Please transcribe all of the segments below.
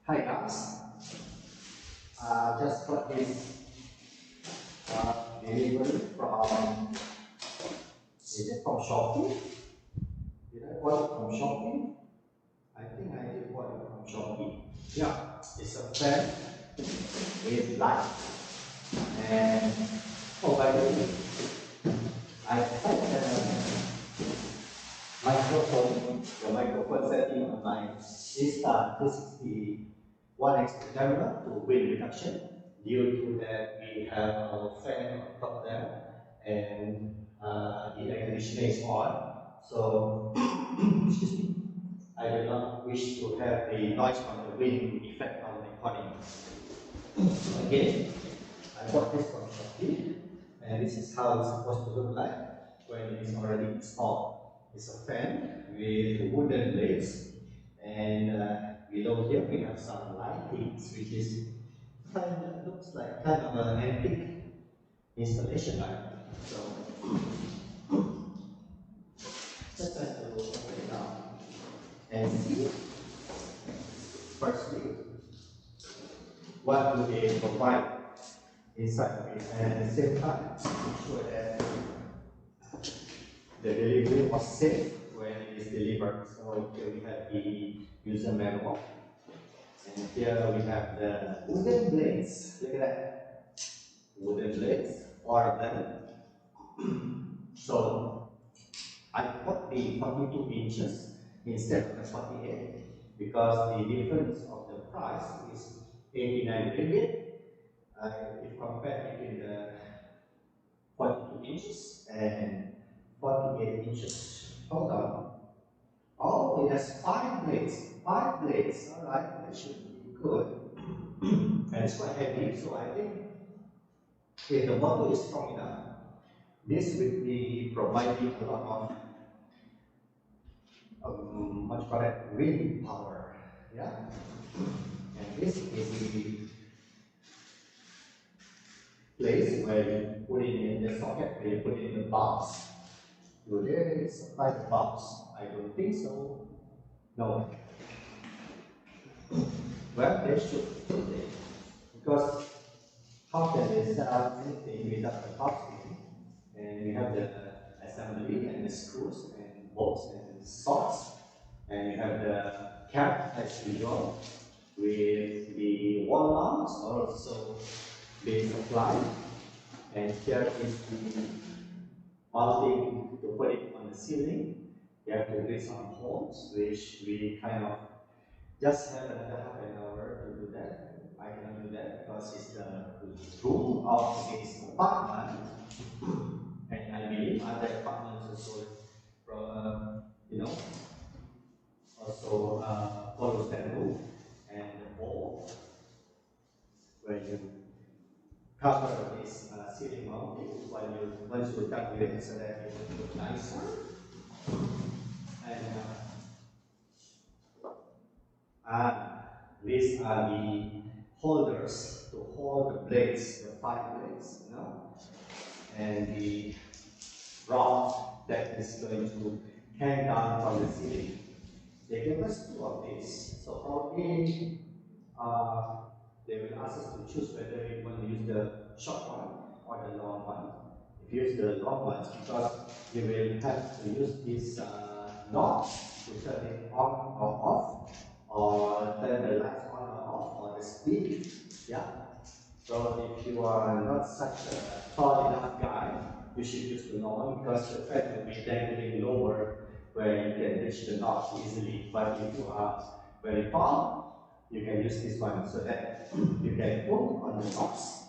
Hi guys, just got this delivery from, is it from Shopee? Did I bought it from Shopee? I think I did bought it from Shopee. Yeah, it's a fan with light. And oh, by the way, I set the microphone setting on my Insta 360 1x camera to wind reduction. Due to that, we have our fan on top there, and the air conditioner is on. So, excuse me, I do not wish to have the noise from the wind effect on the recording. So again, I bought this from Shopee, and this is how it's supposed to look like when it is already installed. It's a fan with wooden blades, and below here we have some lightings, which is looks like kind of an antique installation light. So let's try to open it up and see. Firstly, what do they provide inside of it, and at the same time, make sure that the delivery was safe when it is delivered. So here we have the user manual, and here we have the wooden blades. Look at that, wooden blades, four of them. So I bought the 42 inches instead of the 48 because the difference of the price is 89 ringgit. If compared between the 42 inches and 48 inches. Hold on. Oh, it has 5 blades. 5 blades. Alright, that should be good. And it's quite heavy, so I think if the motor is strong enough, this will be providing a lot of much correct wind power. Yeah? And this is the place where you put it in the socket, where you put it in the box. Do they supply the box? I don't think so. No. Well, they should, shouldn't they? Because how can they set up anything without the box? And we have the assembly and the screws and bolts and sockets, and we have the cap as usual with the wall mounts also being supplied. And here is the mounting to put it on the ceiling. We have to drill some holes, which we kind of just have another half an hour to do that. I cannot do that because it's the room of this apartment, and I believe other apartments also, also follows that rule. And the wall where you cover this ceiling mounting once you're done with it, so that it will look nicer. And these are the holders to hold the blades, the 5 blades, and the rod that is going to hang down from the ceiling. They gave us 2 of these, so probably they will ask us to choose whether we want to use the short one or the long one. If you use the long ones, because you will have to use this knob to turn it on or off, or turn the lights on or off, or the speed. Yeah. So if you are not such a tall enough guy, you should use the normal, because the fan will be dangling lower where you can reach the knobs easily. But if you are very tall, you can use this one so that you can pull on the knobs,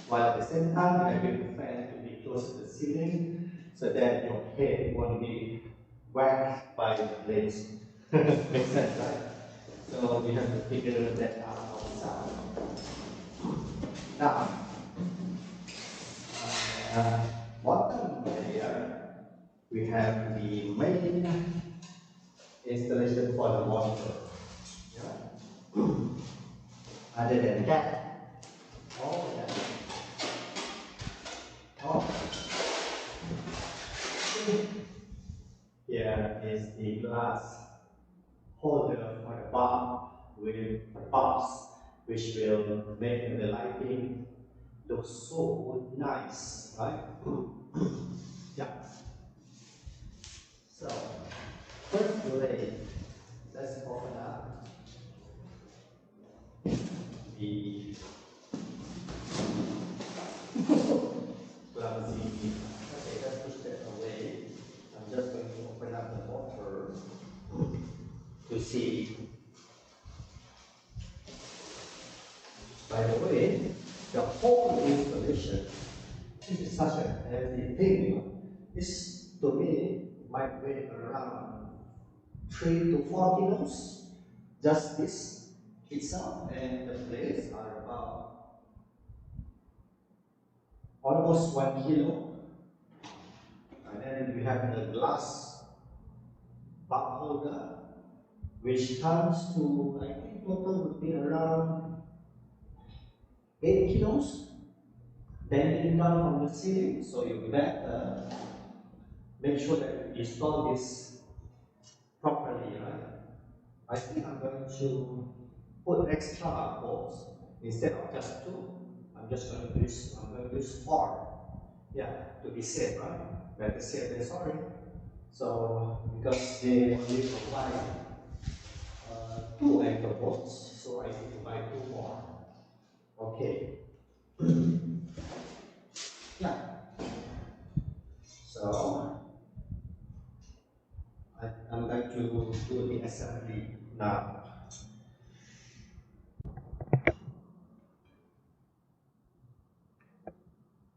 while at the same time having the fan to be close to the ceiling so that your head won't be whacked by the blades. Makes sense, right? So we have to figure that out ourselves. Now, bottom layer, we have the main installation for the monitor. Yeah. Other than that, here is the glass holder for the bar with bulbs, which will make the lighting look so nice, right? Yeah. So, first way, let's open up the clumsy. Okay, let's push that away. I'm just going to open up the bottle to see. By the way, the whole installation, this is such a heavy thing. This to me might weigh around 3 to 4 kilos. Just this itself, and the plates are about almost 1 kilo. And then we have the glass cup holder, which comes to, I think total would be around 8 kilos. Dangling down from the ceiling, so you better make sure that you install this properly, right? I think I'm going to put extra bolts instead of just two. I'm going to use four. Yeah, to be safe, right? Better safe than sorry. So because they only provide two anchor bolts, so I need to buy two more. Okay. Yeah. So I'm going to do the assembly now.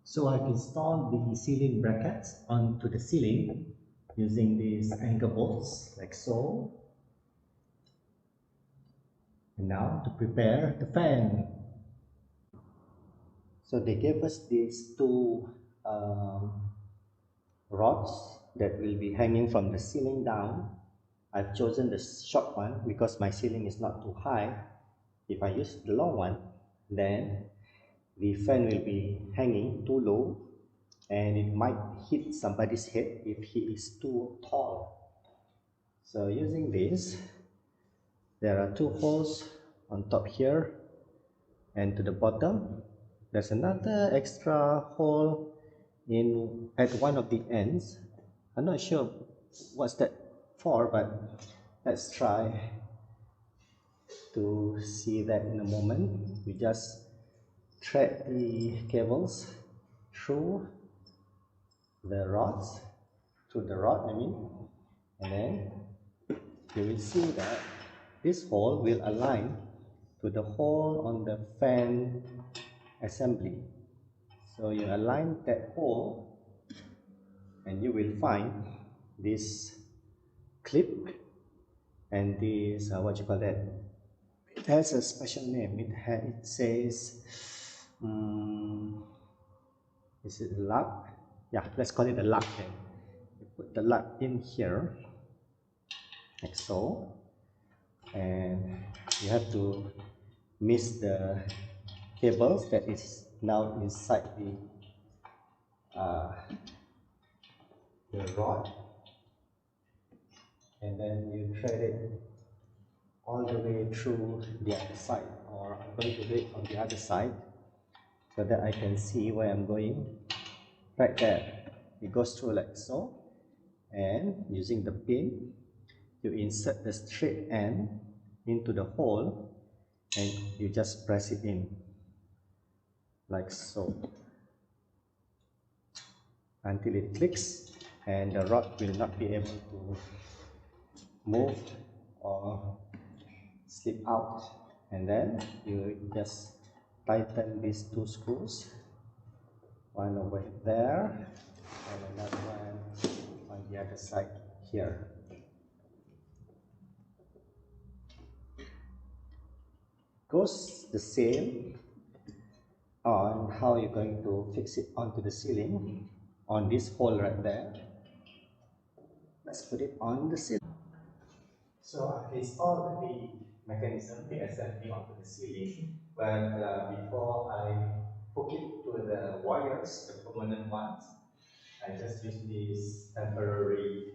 So I've installed the ceiling brackets onto the ceiling using these anchor bolts like so. And now to prepare the fan. So they gave us these two rods that will be hanging from the ceiling down. I've chosen the short one because my ceiling is not too high. If I use the long one, then the fan will be hanging too low and it might hit somebody's head if he is too tall. So using this, there are two holes on top here and to the bottom. There's another extra hole in at one of the ends. I'm not sure what's that for, but let's try to see that in a moment. We just thread the cables through the rods, through the rod I mean, and then you will see that this hole will align to the hole on the fan assembly. So you align that hole and you will find this clip and this what you call that, it has a special name. It says is it lock? Yeah, let's call it a lock then. You put the lock in here like so, and you have to miss the cables that is now inside the rod, and then you thread it all the way through the other side, or I'm going to do it on the other side so that I can see where I'm going. Right there, it goes through like so, and using the pin you insert the straight end into the hole and you just press it in like so until it clicks, and the rod will not be able to move or slip out. And then you just tighten these two screws, one over there and another one on the other side here. Goes the same on how you're going to fix it onto the ceiling on this hole right there. Let's put it on the ceiling. So I've installed the mechanism, the assembly onto the ceiling, but before I hook it to the wires, the permanent ones, I just use these temporary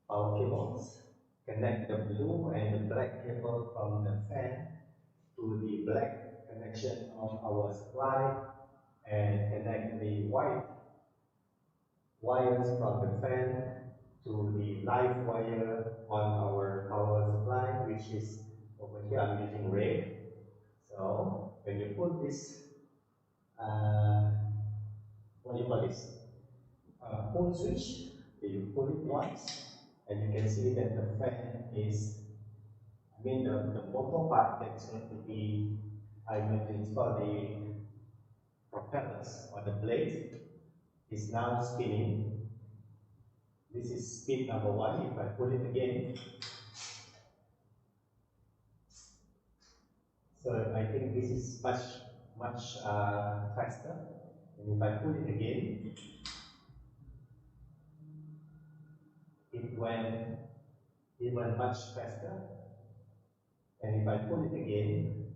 power cables. connect the blue and the black cable from the fan to the black connection of our supply and connect the white wires from the fan to the live wire on our power supply, which is over here. I'm using red. So when you put this, what do you call this? Pull switch. You pull it once, and you can see that the fan is. I mean the motor part that's going to be. I'm going to install the propellers or the blade is now spinning. This is speed number one. If I pull it again, so I think this is much faster. And if I pull it again, it went even much faster. And if I pull it again,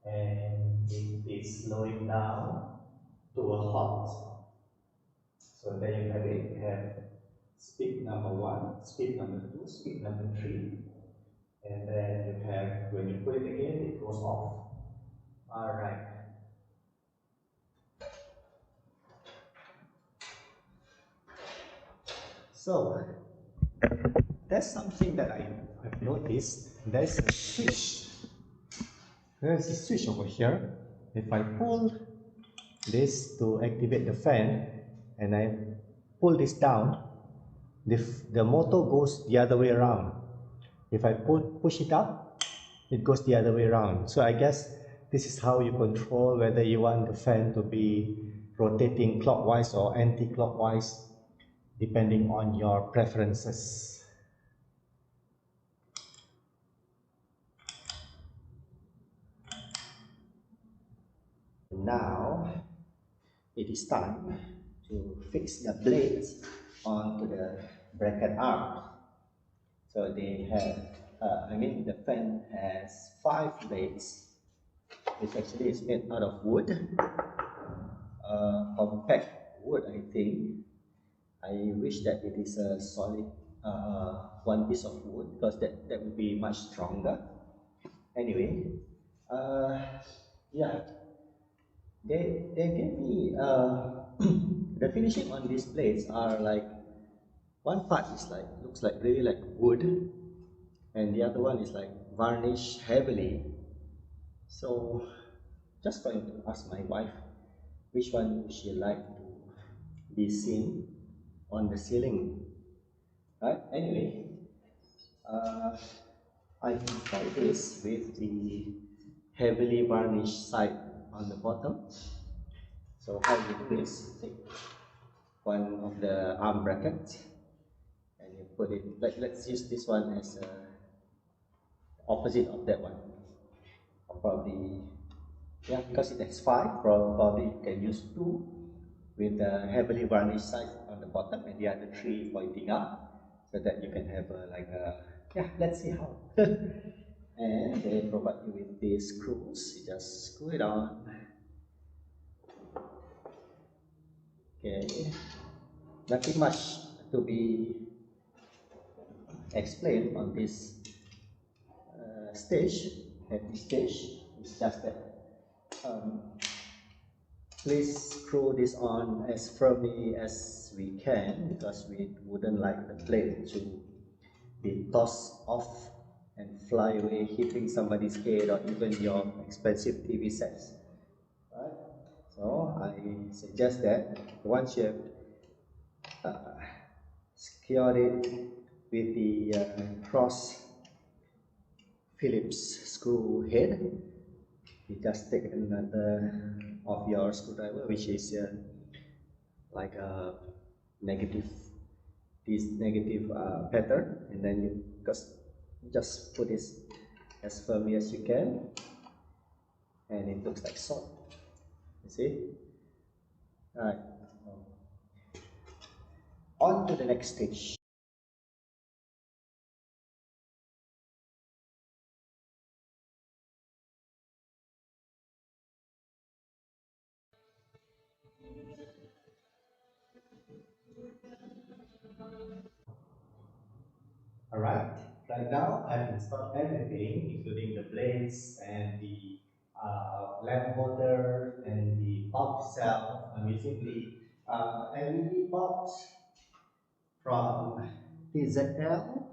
and it is slowing down to a halt. So there you have it. You have speed number one, speed number two, speed number three, and then you have, when you put it again, it goes off. All right. So that's something that I've noticed. There's a switch. There's a switch over here. If I pull this to activate the fan and I pull this down, the motor goes the other way around. If I push it up, it goes the other way around. So I guess this is how you control whether you want the fan to be rotating clockwise or anti-clockwise, depending on your preferences. Now it is time to fix the blades onto the bracket arm. So they have, the fan has 5 blades, which actually is made out of wood, compact wood, I think. I wish that it is a solid one piece of wood, because that would be much stronger. Anyway, yeah, they gave me the finishing on these blades are like, one part is like, looks like really like wood, and the other one is like varnished heavily. So just going to ask my wife which one would she like to be seen on the ceiling. Right? Anyway, I try this with the heavily varnished side on the bottom. So how you do is, take one of the arm brackets and you put it, let's use this one as opposite of that one. Probably, yeah, because it has 5, probably you can use 2 with the heavily varnished side on the bottom and the other 3 pointing up, so that you can have yeah, let's see how. And they provide you with these screws. You just screw it on. Okay, nothing much to be explained on this stage. At this stage, it's just that please screw this on as firmly as we can, because we wouldn't like the blade to be tossed off and fly away, hitting somebody's head or even your expensive TV sets. Right? So I suggest that once you have secured it with the cross Phillips screw head, you just take another of your screwdriver, which is like a negative, this negative pattern, and then you just put this as firmly as you can, and it looks like so. You see? Alright, on to the next stage. Alright, right now I've installed everything, including the blades and the lamp holder and the bulb itself. I'm using the LED bulbs from TZL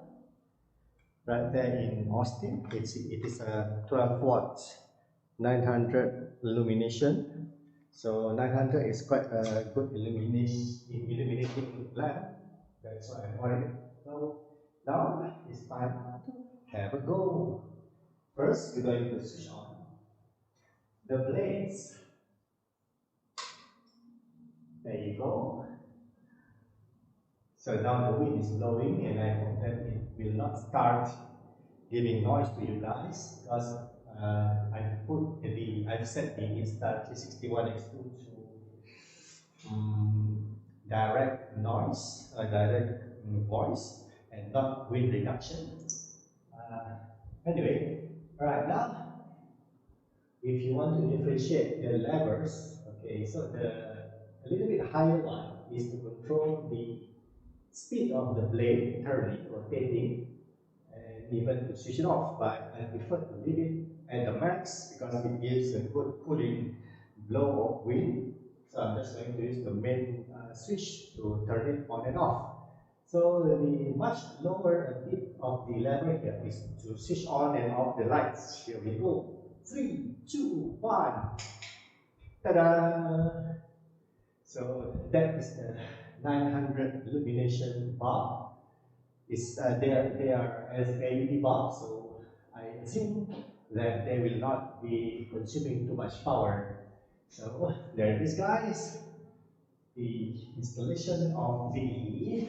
right there in Austin. It is a 12 watts, 900 illumination. So 900 is quite a good illuminating lamp. That's why I bought it. So now it's time to have a go. First, we're going to switch on the blades. There you go. So now the wind is blowing, and I hope that it will not start giving noise to you guys, because I've set the Insta361X2 to direct noise, direct voice, and not wind reduction. Anyway, right now, if you want to differentiate the levers, okay, so a little bit higher one is to control the speed of the blade turning, rotating, and even to switch it off, but I prefer to leave it at the max because it gives a good cooling blow of wind. So I'm just going to use the main switch to turn it on and off. So the much lower bit of the lever here is to switch on and off the lights. Here we go. 3, 2, 1. Ta-da! So that is the 900 illumination bulb. They are as LED bulbs, so I assume that they will not be consuming too much power. So there it is, guys. The installation of the,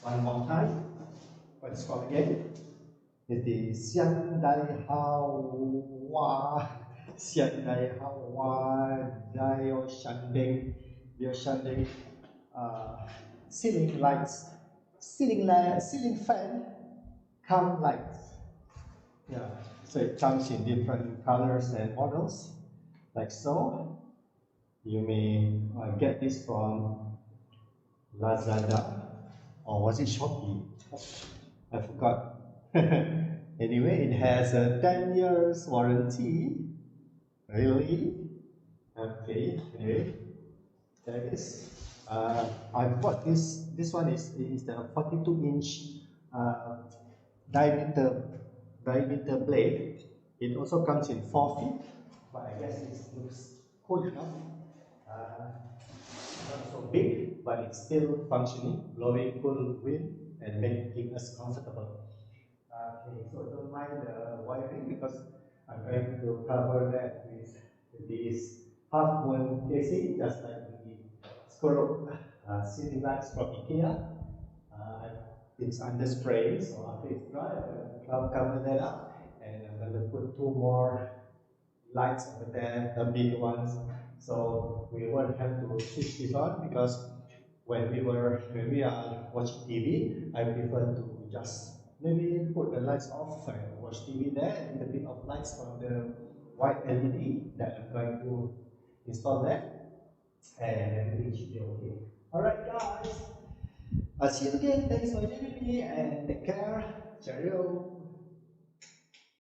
one more time, what's called again? Is the Xian Dai Hawa Dio Shandeng ceiling lights, ceiling fan cam lights. Yeah, so it comes in different colors and models, like so. You may get this from Lazada, or was it Shopee? I forgot. Anyway, it has a 10 years warranty. Really? Okay, anyway, there it is. I bought this. This one is the 42-inch diameter blade. It also comes in 4 feet, but I guess it looks cool enough. Not so big, but it's still functioning, blowing cool wind and making us comfortable. Okay, so don't mind the wiring because I'm going to cover that with this half moon casing, just like the Scorop ceiling lights from IKEA. It's under spray, so after it's dry, I'm going to cover that up, and I'm going to put 2 more lights over there, the big ones, so we won't have to switch this on, because when we are watching TV, I prefer to just maybe put the lights off and watch TV there, and a bit of lights from the white LED that I'm going to install there, and everything should be okay. Alright guys, I'll see you again. Thanks for joining me, and take care. Cheerio.